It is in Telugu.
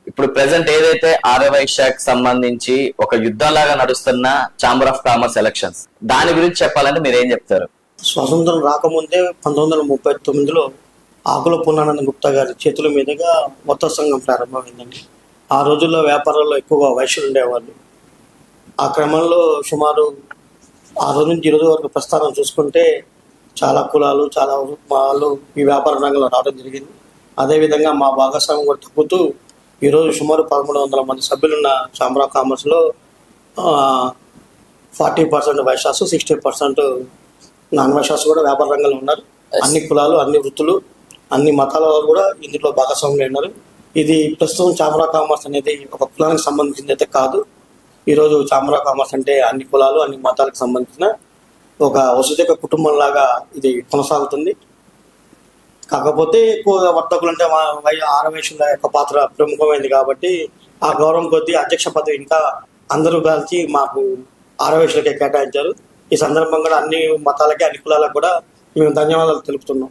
ఇప్పుడు ప్రెసెంట్ ఏదైతే ఆర్యవై శాఖకు సంబంధించి ఒక యుద్ధం లాగా నడుస్తున్న ఛాంబర్ ఆఫ్ కామర్స్ ఎలక్షన్స్, దాని గురించి చెప్పాలంటే మీరు ఏం చెప్తారు? స్వతంత్రం రాకముందే 1939లో ఆకుల పూర్ణానంద గుప్తా గారి చేతుల మీదుగా మొత్తం సంఘం ప్రారంభమైందండి. ఆ రోజుల్లో వ్యాపారాల్లో ఎక్కువగా వైశ్యులు ఉండేవాళ్ళు. ఆ క్రమంలో సుమారు ఆ రోజు నుంచి ఈ రోజు వరకు ప్రస్థానం చూసుకుంటే చాలా కులాలు, చాలా వాళ్ళు ఈ వ్యాపార రంగంలో రావడం జరిగింది. అదేవిధంగా మా భాగస్వామ్యం కూడా తగ్గుతూ ఈరోజు సుమారు 1300 మంది సభ్యులున్న ఛాంబర్ ఆఫ్ కామర్స్లో 40% వైశ్యాసు, 60% నాన్ వైశ్యాసు కూడా వ్యాపార రంగంలో ఉన్నారు. అన్ని కులాలు, అన్ని వృత్తులు, అన్ని మతాల వారు కూడా ఇందులో భాగస్వాములు ఉన్నారు. ఇది ప్రస్తుతం ఛాంబర్ ఆఫ్ కామర్స్ అనేది ఒక కులానికి సంబంధించింది అయితే కాదు. ఈరోజు ఛాంబర్ ఆఫ్ కామర్స్ అంటే అన్ని కులాలు, అన్ని మతాలకు సంబంధించిన ఒక వసుదైక కుటుంబం లాగా ఇది కొనసాగుతుంది. కాకపోతే ఎక్కువగా వర్తకులు అంటే ఆరవేశుల యొక్క పాత్ర ప్రముఖమైంది కాబట్టి ఆ గౌరవం కొద్దీ అధ్యక్ష పదవి ఇంకా అందరూ కలిసి మాకు ఆరవేశులకే కేటాయించారు. ఈ సందర్భంగా అన్ని మతాలకి, అన్ని కులాలకు కూడా మేము ధన్యవాదాలు తెలుపుతున్నాం.